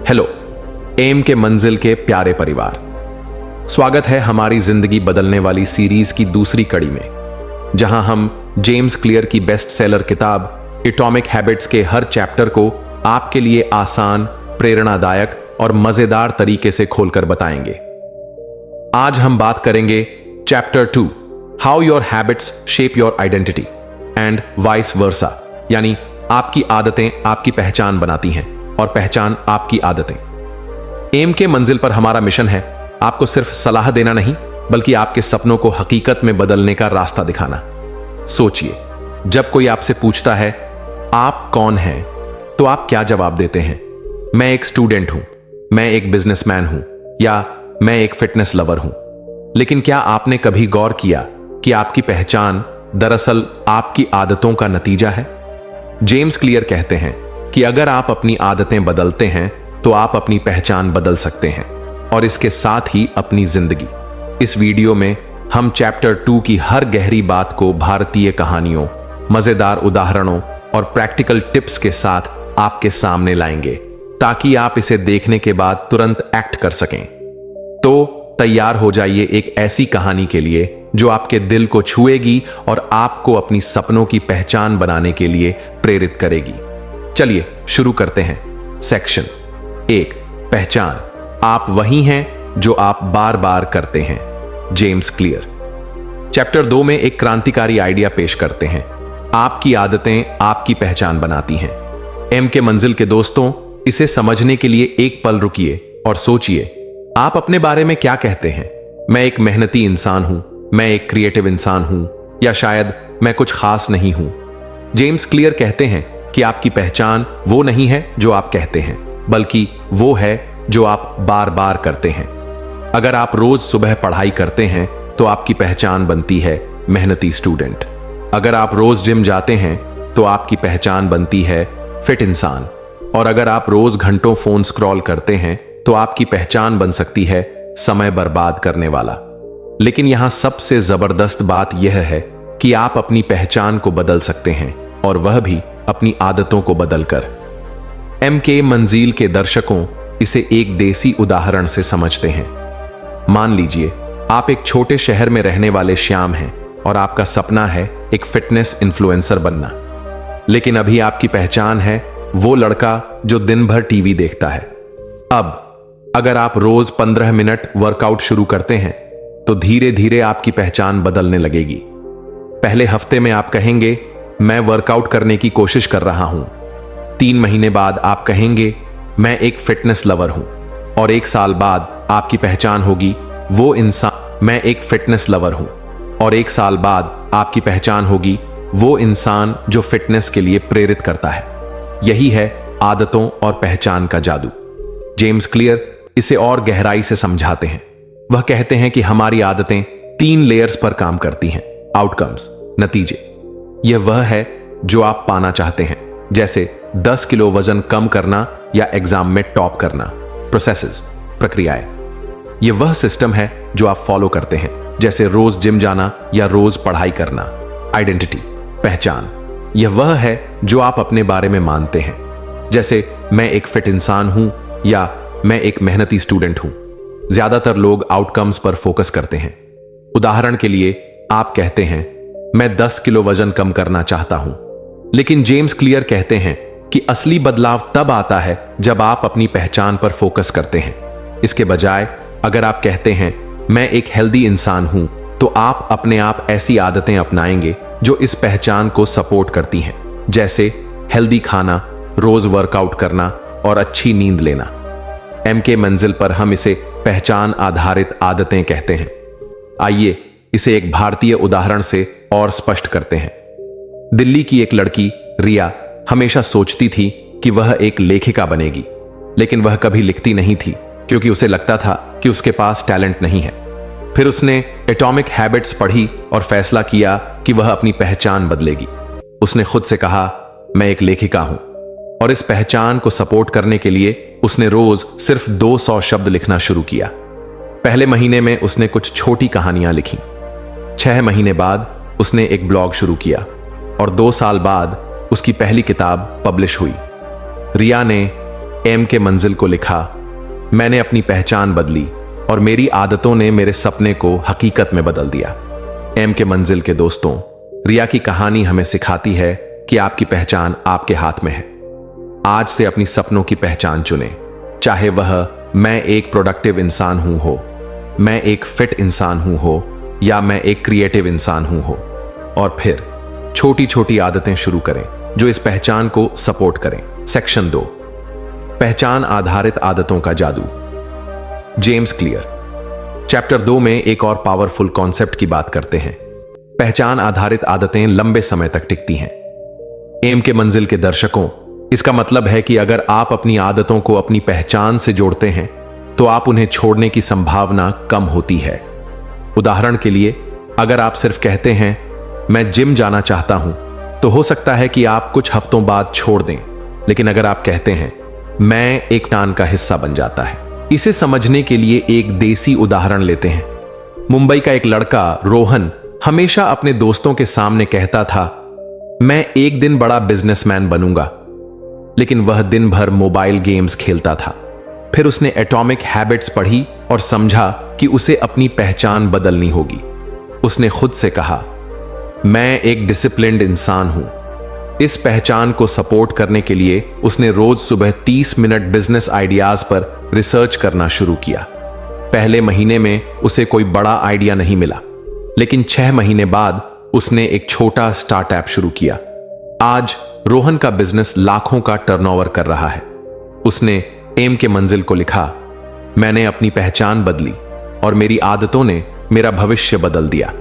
Hello M के मंजिल के प्यारे परिवार, स्वागत है हमारी जिंदगी बदलने वाली सीरीज की दूसरी कड़ी में, जहां हम जेम्स क्लियर की बेस्ट सेलर किताब एटॉमिक हैबिट्स के हर चैप्टर को आपके लिए आसान, प्रेरणादायक और मजेदार तरीके से खोलकर बताएंगे। आज हम बात करेंगे chapter 2, how your habits shape your identity and vice versa, यानी आपकी आदतें आपकी पहचान बनाती हैं और पहचान आपकी आदतें। एम के मंजिल पर हमारा मिशन है आपको सिर्फ सलाह देना नहीं, बल्कि आपके सपनों को हकीकत में बदलने का रास्ता दिखाना। सोचिए, जब कोई आपसे पूछता है आप कौन हैं, तो आप क्या जवाब देते हैं? मैं एक स्टूडेंट हूं, मैं एक बिजनेसमैन हूं, या मैं एक फिटनेस लवर हूं। लेकिन क्या आपने कभी गौर किया कि आपकी पहचान दरअसल आपकी आदतों का नतीजा है? जेम्स क्लियर कहते हैं कि अगर आप अपनी आदतें बदलते हैं तो आप अपनी पहचान बदल सकते हैं, और इसके साथ ही अपनी जिंदगी। इस वीडियो में हम चैप्टर 2 की हर गहरी बात को भारतीय कहानियों, मजेदार उदाहरणों और प्रैक्टिकल टिप्स के साथ आपके सामने लाएंगे, ताकि आप इसे देखने के बाद तुरंत एक्ट कर सकें। तो तैयार हो जाइए एक ऐसी कहानी के लिए जो आपके दिल को छुएगी और आपको अपनी सपनों की पहचान बनाने के लिए प्रेरित करेगी। चलिए शुरू करते हैं। सेक्शन 1, पहचान। आप वही हैं जो आप बार बार करते हैं। जेम्स क्लियर चैप्टर 2 में एक क्रांतिकारी आइडिया पेश करते हैं। आपकी आदतें आपकी पहचान बनाती हैं। एम के मंजिल के दोस्तों, इसे समझने के लिए एक पल रुकिए और सोचिए, आप अपने बारे में क्या कहते हैं? मैं एक मेहनती इंसान हूं, मैं एक क्रिएटिव इंसान हूं, या शायद मैं कुछ खास नहीं हूं। जेम्स क्लियर कहते हैं कि आपकी पहचान वो नहीं है जो आप कहते हैं, बल्कि वो है जो आप बार बार करते हैं। अगर आप रोज सुबह पढ़ाई करते हैं तो आपकी पहचान बनती है मेहनती स्टूडेंट। अगर आप रोज जिम जाते हैं तो आपकी पहचान बनती है फिट इंसान। और अगर आप रोज घंटों फोन स्क्रॉल करते हैं तो आपकी पहचान बन सकती है समय बर्बाद करने वाला। लेकिन यहां सबसे जबरदस्त बात यह है कि आप अपनी पहचान को बदल सकते हैं, और वह भी अपनी आदतों को बदलकर। एम के मंजिल के दर्शकों इसे एक देसी उदाहरण से समझते हैं। मान लीजिए आप एक छोटे शहर में रहने वाले श्याम हैं और आपका सपना है एक फिटनेस इन्फ्लुएंसर बनना। लेकिन अभी आपकी पहचान है वो लड़का जो दिन भर टीवी देखता है। अब अगर आप रोज 15 मिनट वर्कआउट शुरू करते हैं तो धीरे धीरे आपकी पहचान बदलने लगेगी। पहले हफ्ते में आप कहेंगे मैं वर्कआउट करने की कोशिश कर रहा हूं। 3 महीने बाद आप कहेंगे मैं एक फिटनेस लवर हूं, और 1 साल बाद आपकी पहचान होगी वो इंसान, मैं एक फिटनेस लवर हूं, और 1 साल बाद आपकी पहचान होगी वो इंसान जो फिटनेस के लिए प्रेरित करता है। यही है आदतों और पहचान का जादू। जेम्स क्लियर इसे और गहराई से समझाते हैं। वह कहते हैं कि हमारी आदतें 3 लेयर्स पर काम करती हैं। आउटकम्स, नतीजे, यह वह है जो आप पाना चाहते हैं, जैसे 10 किलो वजन कम करना या एग्जाम में टॉप करना। प्रोसेसेस, प्रक्रियाएं, यह वह सिस्टम है जो आप फॉलो करते हैं, जैसे रोज जिम जाना या रोज पढ़ाई करना। आइडेंटिटी, पहचान, यह वह है जो आप अपने बारे में मानते हैं, जैसे मैं एक फिट इंसान हूं या मैं एक मेहनती स्टूडेंट हूं। ज्यादातर लोग आउटकम्स पर फोकस करते हैं। उदाहरण के लिए आप कहते हैं मैं 10 किलो वजन कम करना चाहता हूं। लेकिन जेम्स क्लियर कहते हैं कि असली बदलाव तब आता है जब आप अपनी पहचान पर फोकस करते हैं। इसके बजाय अगर आप कहते हैं मैं एक हेल्दी इंसान हूं, तो आप अपने आप ऐसी आदतें अपनाएंगे जो इस पहचान को सपोर्ट करती हैं, जैसे हेल्दी खाना, रोज वर्कआउट करना और अच्छी नींद लेना। एम के मंजिल पर हम इसे पहचान आधारित आदतें कहते हैं। आइए इसे एक भारतीय उदाहरण से और स्पष्ट करते हैं। दिल्ली की एक लड़की रिया हमेशा सोचती थी कि वह एक लेखिका बनेगी, लेकिन वह कभी लिखती नहीं थी क्योंकि उसे लगता था कि उसके पास टैलेंट नहीं है। फिर उसने एटॉमिक हैबिट्स पढ़ी और फैसला किया कि वह अपनी पहचान बदलेगी। उसने खुद से कहा मैं एक लेखिका हूं, और इस पहचान को सपोर्ट करने के लिए उसने रोज सिर्फ 200 शब्द लिखना शुरू किया। पहले महीने में उसने कुछ छोटी कहानियां लिखी। 6 महीने बाद उसने एक ब्लॉग शुरू किया, और 2 साल बाद उसकी पहली किताब पब्लिश हुई। रिया ने एम के मंजिल को लिखा, मैंने अपनी पहचान बदली और मेरी आदतों ने मेरे सपने को हकीकत में बदल दिया। एम के मंजिल के दोस्तों, रिया की कहानी हमें सिखाती है कि आपकी पहचान आपके हाथ में है। आज से अपनी सपनों की पहचान चुनें, चाहे वह मैं एक प्रोडक्टिव इंसान हूं हो, मैं एक फिट इंसान हूं हो, या मैं एक क्रिएटिव इंसान हूं हो। और फिर छोटी छोटी आदतें शुरू करें जो इस पहचान को सपोर्ट करें। सेक्शन 2, पहचान आधारित आदतों का जादू। जेम्स क्लियर चैप्टर 2 में एक और पावरफुल कॉन्सेप्ट की बात करते हैं। पहचान आधारित आदतें लंबे समय तक टिकती हैं। एम के मंजिल के दर्शकों, इसका मतलब है कि अगर आप अपनी आदतों को अपनी पहचान से जोड़ते हैं तो आप उन्हें छोड़ने की संभावना कम होती है। उदाहरण के लिए, अगर आप सिर्फ कहते हैं मैं जिम जाना चाहता हूं, तो हो सकता है कि आप कुछ हफ्तों बाद छोड़ दें। लेकिन अगर आप कहते हैं मैं एक टान का हिस्सा बन जाता है। इसे समझने के लिए एक देसी उदाहरण लेते हैं। मुंबई का एक लड़का रोहन हमेशा अपने दोस्तों के सामने कहता था, मैं एक दिन बड़ा बिजनेसमैन बनूंगा। लेकिन वह दिन भर मोबाइल गेम्स खेलता था। फिर उसने एटॉमिक हैबिट्स पढ़ी और समझा कि उसे अपनी पहचान बदलनी होगी। उसने खुद से कहा, मैं एक डिसिप्लिन्ड इंसान हूं। इस पहचान को सपोर्ट करने के लिए उसने रोज सुबह 30 मिनट बिजनेस आइडियाज पर रिसर्च करना शुरू किया। पहले महीने में उसे कोई बड़ा आइडिया नहीं मिला, लेकिन 6 महीने बाद उसने एक छोटा स्टार्टअप शुरू किया। आज रोहन का बिजनेस लाखों का टर्नओवर कर रहा है। उसने एम के मंजिल को लिखा, मैंने अपनी पहचान बदली और मेरी आदतों ने मेरा भविष्य बदल दिया।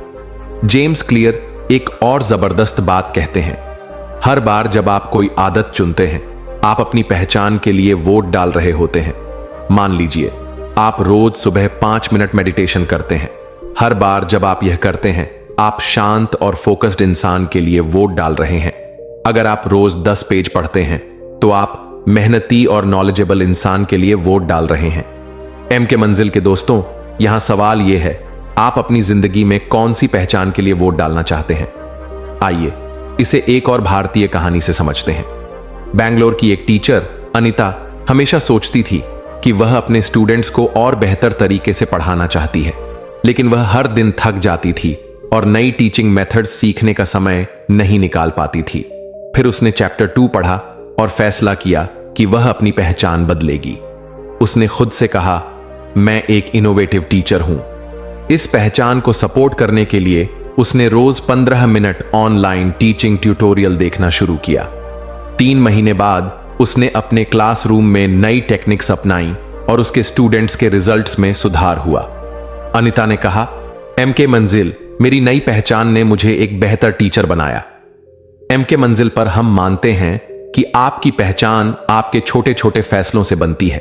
जेम्स क्लियर एक और जबरदस्त बात कहते हैं, हर बार जब आप कोई आदत चुनते हैं, आप अपनी पहचान के लिए वोट डाल रहे होते हैं। मान लीजिए आप रोज सुबह 5 मिनट मेडिटेशन करते हैं। हर बार जब आप यह करते हैं, आप शांत और फोकस्ड इंसान के लिए वोट डाल रहे हैं। अगर आप रोज 10 पेज पढ़ते हैं, तो आप मेहनती और नॉलेजेबल इंसान के लिए वोट डाल रहे हैं। एम के मंजिल के दोस्तों, यहां सवाल यह है, आप अपनी जिंदगी में कौन सी पहचान के लिए वोट डालना चाहते हैं? आइए इसे एक और भारतीय कहानी से समझते हैं। बैंगलोर की एक टीचर अनिता हमेशा सोचती थी कि वह अपने स्टूडेंट्स को और बेहतर तरीके से पढ़ाना चाहती है, लेकिन वह हर दिन थक जाती थी और नई टीचिंग मेथड्स सीखने का समय नहीं निकाल पाती थी। फिर उसने चैप्टर 2 पढ़ा और फैसला किया कि वह अपनी पहचान बदलेगी। उसने खुद से कहा, मैं एक इनोवेटिव टीचर हूं। इस पहचान को सपोर्ट करने के लिए उसने रोज 15 मिनट ऑनलाइन टीचिंग ट्यूटोरियल देखना शुरू किया। 3 महीने बाद उसने अपने क्लासरूम में नई टेक्निक्स अपनाई और उसके स्टूडेंट्स के रिजल्ट्स में सुधार हुआ। अनिता ने कहा, एम के मंजिल, मेरी नई पहचान ने मुझे एक बेहतर टीचर बनाया। एम के मंजिल पर हम मानते हैं कि आपकी पहचान आपके छोटे छोटे फैसलों से बनती है।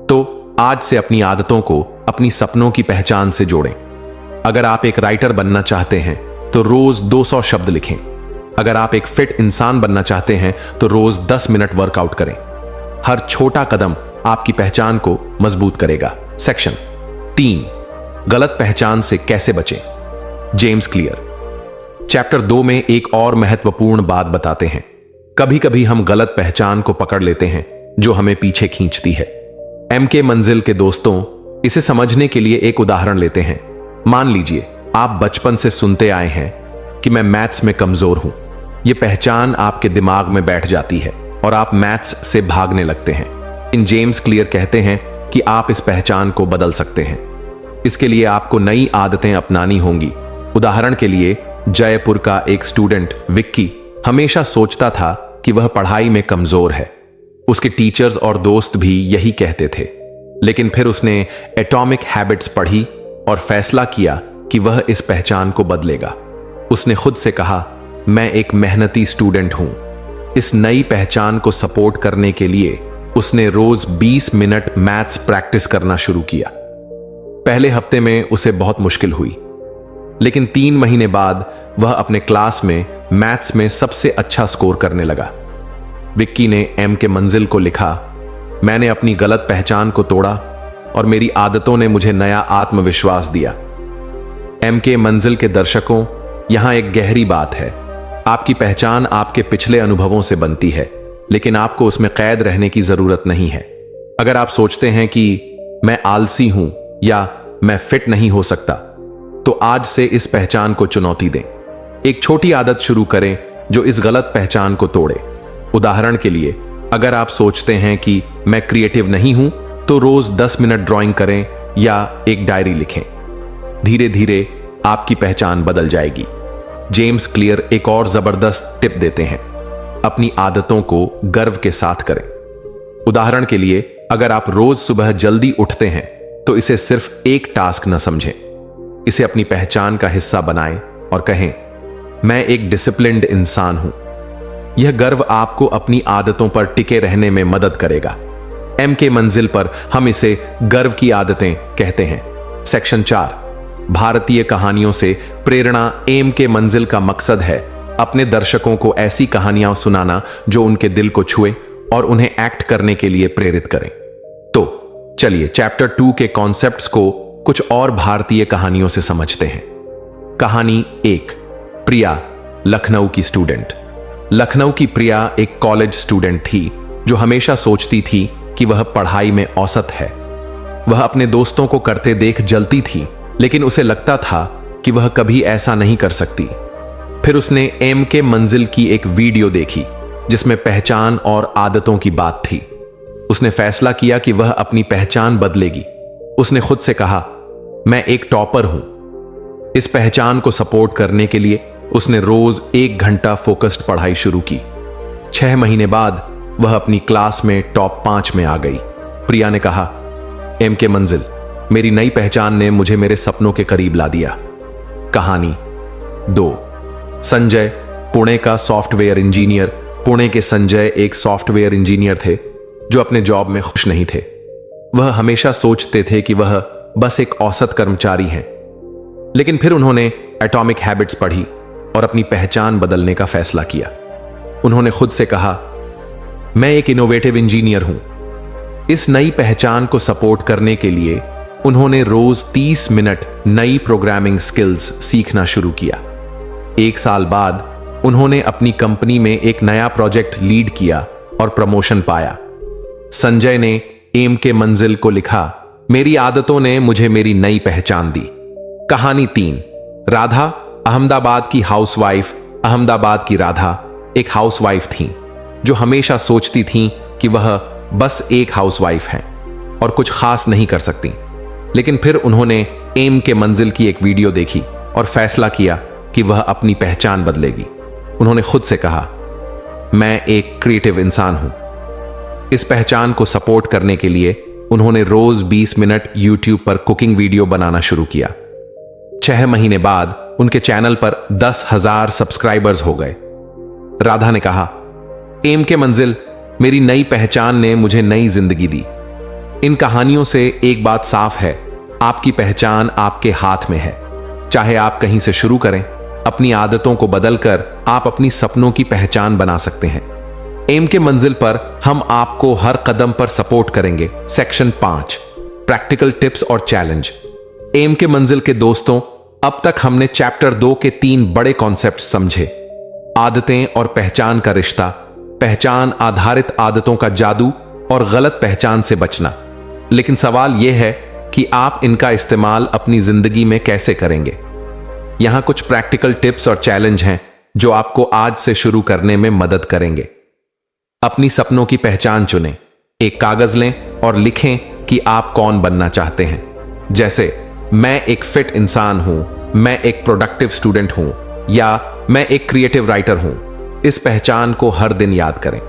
तो आज से अपनी आदतों को अपनी सपनों की पहचान से जोड़ें। अगर आप एक राइटर बनना चाहते हैं तो रोज 200 शब्द लिखें। अगर आप एक फिट इंसान बनना चाहते हैं तो रोज 10 मिनट वर्कआउट करें। हर छोटा कदम आपकी पहचान को मजबूत करेगा। सेक्शन 3, गलत पहचान से कैसे बचें। जेम्स क्लियर चैप्टर 2 में एक और महत्वपूर्ण बात बताते हैं। कभी कभी हम गलत पहचान को पकड़ लेते हैं जो हमें पीछे खींचती है। एम के मंजिल के दोस्तों, इसे समझने के लिए एक उदाहरण लेते हैं। मान लीजिए आप बचपन से सुनते आए हैं कि मैं मैथ्स में कमजोर हूं। यह पहचान आपके दिमाग में बैठ जाती है और आप मैथ्स से भागने लगते हैं। इन जेम्स क्लियर कहते हैं कि आप इस पहचान को बदल सकते हैं। इसके लिए आपको नई आदतें अपनानी होंगी। उदाहरण के लिए, जयपुर का एक स्टूडेंट विक्की हमेशा सोचता था कि वह पढ़ाई में कमजोर है। उसके टीचर्स और दोस्त भी यही कहते थे। लेकिन फिर उसने एटॉमिक हैबिट्स पढ़ी और फैसला किया कि वह इस पहचान को बदलेगा। उसने खुद से कहा, मैं एक मेहनती स्टूडेंट हूं। इस नई पहचान को सपोर्ट करने के लिए उसने रोज 20 मिनट मैथ्स प्रैक्टिस करना शुरू किया। पहले हफ्ते में उसे बहुत मुश्किल हुई, लेकिन 3 महीने बाद वह अपने क्लास में मैथ्स में सबसे अच्छा स्कोर करने लगा। विक्की ने एम के मंजिल को लिखा, मैंने अपनी गलत पहचान को तोड़ा और मेरी आदतों ने मुझे नया आत्मविश्वास दिया। एम के मंजिल के दर्शकों, यहां एक गहरी बात है। आपकी पहचान आपके पिछले अनुभवों से बनती है। लेकिन आपको उसमें कैद रहने की जरूरत नहीं है। अगर आप सोचते हैं कि मैं आलसी हूं या मैं फिट नहीं हो सकता, तो आज से इस पहचान को चुनौती दें। एक छोटी आदत शुरू करें जो इस गलत पहचान को तोड़े। उदाहरण के लिए, अगर आप सोचते हैं कि मैं क्रिएटिव नहीं हूं, तो रोज 10 मिनट ड्राइंग करें या एक डायरी लिखें। धीरे धीरे आपकी पहचान बदल जाएगी। जेम्स क्लियर एक और जबरदस्त टिप देते हैं, अपनी आदतों को गर्व के साथ करें। उदाहरण के लिए, अगर आप रोज सुबह जल्दी उठते हैं, तो इसे सिर्फ एक टास्क न समझें, इसे अपनी पहचान का हिस्सा बनाएं और कहें, मैं एक डिसिप्लिन्ड इंसान हूं। यह गर्व आपको अपनी आदतों पर टिके रहने में मदद करेगा। एम के मंजिल पर हम इसे गर्व की आदतें कहते हैं। सेक्शन 4, भारतीय कहानियों से प्रेरणा। एम के मंजिल का मकसद है अपने दर्शकों को ऐसी कहानियां सुनाना जो उनके दिल को छुए और उन्हें एक्ट करने के लिए प्रेरित करें। तो चलिए चैप्टर 2 के कॉन्सेप्ट्स को कुछ और भारतीय कहानियों से समझते हैं। कहानी 1, प्रिया, लखनऊ की स्टूडेंट। लखनऊ की प्रिया एक कॉलेज स्टूडेंट थी जो हमेशा सोचती थी कि वह पढ़ाई में औसत है। वह अपने दोस्तों को करते देख जलती थी, लेकिन उसे लगता था कि वह कभी ऐसा नहीं कर सकती। फिर उसने एम के मंजिल की एक वीडियो देखी जिसमें पहचान और आदतों की बात थी। उसने फैसला किया कि वह अपनी पहचान बदलेगी। उसने खुद से कहा, मैं एक टॉपर हूं। इस पहचान को सपोर्ट करने के लिए उसने रोज 1 घंटा फोकस्ड पढ़ाई शुरू की। 6 महीने बाद वह अपनी क्लास में टॉप 5 में आ गई। प्रिया ने कहा, एम के मंजिल, मेरी नई पहचान ने मुझे मेरे सपनों के करीब ला दिया। कहानी 2, संजय, पुणे का सॉफ्टवेयर इंजीनियर। पुणे के संजय एक सॉफ्टवेयर इंजीनियर थे जो अपने जॉब में खुश नहीं थे। वह हमेशा सोचते थे कि वह बस एक औसत कर्मचारी हैं। लेकिन फिर उन्होंने एटॉमिक हैबिट्स पढ़ी और अपनी पहचान बदलने का फैसला किया। उन्होंने खुद से कहा, मैं एक इनोवेटिव इंजीनियर हूं। इस नई पहचान को सपोर्ट करने के लिए उन्होंने रोज 30 मिनट नई प्रोग्रामिंग स्किल्स सीखना शुरू किया। 1 साल बाद उन्होंने अपनी कंपनी में एक नया प्रोजेक्ट लीड किया और प्रमोशन पाया। संजय ने एम के मंजिल को लिखा, मेरी आदतों ने मुझे मेरी नई पहचान दी। कहानी 3, राधा, अहमदाबाद की हाउसवाइफ। अहमदाबाद की राधा एक हाउसवाइफ थी जो हमेशा सोचती थीं कि वह बस एक हाउसवाइफ हैं और कुछ खास नहीं कर सकती। लेकिन फिर उन्होंने एम के मंजिल की एक वीडियो देखी और फैसला किया कि वह अपनी पहचान बदलेगी। उन्होंने खुद से कहा, मैं एक क्रिएटिव इंसान हूं। इस पहचान को सपोर्ट करने के लिए उन्होंने रोज 20 मिनट यूट्यूब पर कुकिंग वीडियो बनाना शुरू किया। 6 महीने बाद उनके चैनल पर 10,000 सब्सक्राइबर्स हो गए। राधा ने कहा, एम के मंजिल, मेरी नई पहचान ने मुझे नई जिंदगी दी। इन कहानियों से एक बात साफ है, आपकी पहचान आपके हाथ में है। चाहे आप कहीं से शुरू करें, अपनी आदतों को बदलकर आप अपनी सपनों की पहचान बना सकते हैं। एम के मंजिल पर हम आपको हर कदम पर सपोर्ट करेंगे। सेक्शन 5, प्रैक्टिकल टिप्स और चैलेंज। एम के मंजिल के दोस्तों, अब तक हमने चैप्टर 2 के 3 बड़े कॉन्सेप्ट समझे। आदतें और पहचान का रिश्ता, पहचान आधारित आदतों का जादू और गलत पहचान से बचना। लेकिन सवाल यह है कि आप इनका इस्तेमाल अपनी जिंदगी में कैसे करेंगे। यहां कुछ प्रैक्टिकल टिप्स और चैलेंज हैं जो आपको आज से शुरू करने में मदद करेंगे। अपनी सपनों की पहचान चुनें। एक कागज लें और लिखें कि आप कौन बनना चाहते हैं। जैसे, मैं एक फिट इंसान हूं, मैं एक प्रोडक्टिव स्टूडेंट हूं, या मैं एक क्रिएटिव राइटर हूं। इस पहचान को हर दिन याद करें।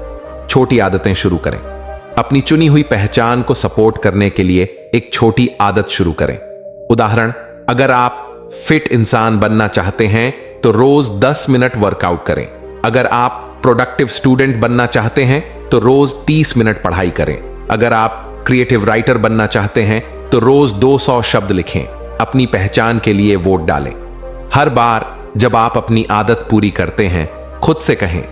छोटी आदतें शुरू करें। अपनी चुनी हुई पहचान को सपोर्ट करने के लिए एक छोटी आदत शुरू करें। उदाहरण, अगर आप फिट इंसान बनना चाहते हैं तो रोज 10 मिनट वर्कआउट करें। अगर आप प्रोडक्टिव स्टूडेंट बनना चाहते हैं तो रोज 30 मिनट पढ़ाई करें। अगर आप क्रिएटिव राइटर बनना चाहते हैं तो रोज 200 शब्द लिखें। अपनी पहचान के लिए वोट डालें। हर बार जब आप अपनी आदत पूरी करते हैं, खुद से कहें,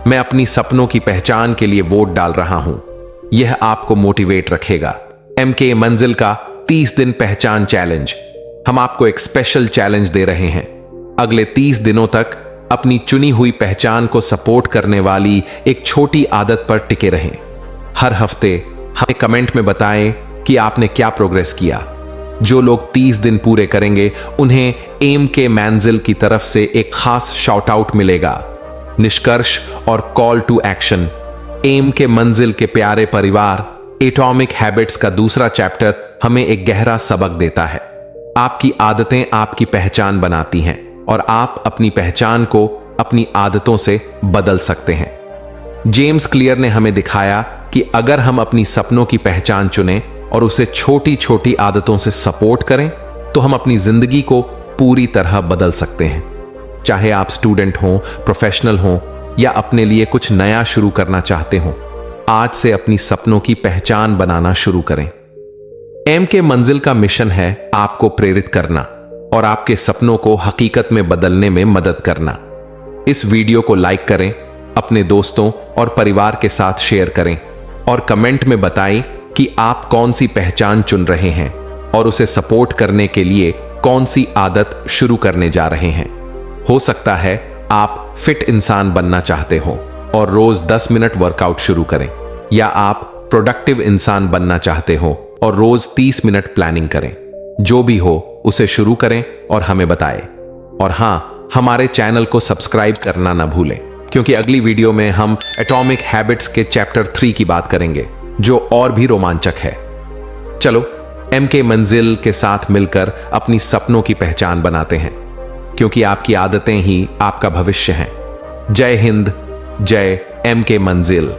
मैं अपनी सपनों की पहचान के लिए वोट डाल रहा हूं। यह आपको मोटिवेट रखेगा। एम के मंजिल का 30 दिन पहचान चैलेंज। हम आपको एक स्पेशल चैलेंज दे रहे हैं। अगले 30 दिनों तक अपनी चुनी हुई पहचान को सपोर्ट करने वाली एक छोटी आदत पर टिके रहें। हर हफ्ते हमें कमेंट में बताएं कि आपने क्या प्रोग्रेस किया। जो लोग 30 दिन पूरे करेंगे उन्हें एम के मंजिल की तरफ से एक खास शाउट आउट मिलेगा। निष्कर्ष और कॉल टू एक्शन। एम के मंजिल के प्यारे परिवार एटॉमिक हैबिट्स का दूसरा चैप्टर हमें एक गहरा सबक देता है। आपकी आदतें आपकी पहचान बनाती हैं और आप अपनी पहचान को अपनी आदतों से बदल सकते हैं। जेम्स क्लियर ने हमें दिखाया कि अगर हम अपनी सपनों की पहचान चुनें और उसे छोटी छोटी आदतों से सपोर्ट करें तो हम अपनी जिंदगी को पूरी तरह बदल सकते हैं। चाहे आप स्टूडेंट हों, प्रोफेशनल हों या अपने लिए कुछ नया शुरू करना चाहते हों, आज से अपनी सपनों की पहचान बनाना शुरू करें। एम के मंजिल का मिशन है आपको प्रेरित करना और आपके सपनों को हकीकत में बदलने में मदद करना। इस वीडियो को लाइक करें, अपने दोस्तों और परिवार के साथ शेयर करें और कमेंट में बताएं कि आप कौन सी पहचान चुन रहे हैं और उसे सपोर्ट करने के लिए कौन सी आदत शुरू करने जा रहे हैं। हो सकता है आप फिट इंसान बनना चाहते हो और रोज 10 मिनट वर्कआउट शुरू करें, या आप प्रोडक्टिव इंसान बनना चाहते हो और रोज 30 मिनट प्लानिंग करें। जो भी हो उसे शुरू करें और हमें बताएं। और हां, हमारे चैनल को सब्सक्राइब करना ना भूलें, क्योंकि अगली वीडियो में हम एटॉमिक हैबिट्स के चैप्टर 3 की बात करेंगे, जो और भी रोमांचक है। चलो एम के मंजिल के साथ मिलकर अपनी सपनों की पहचान बनाते हैं, क्योंकि आपकी आदतें ही आपका भविष्य हैं। जय हिंद, जय एम के मंजिल।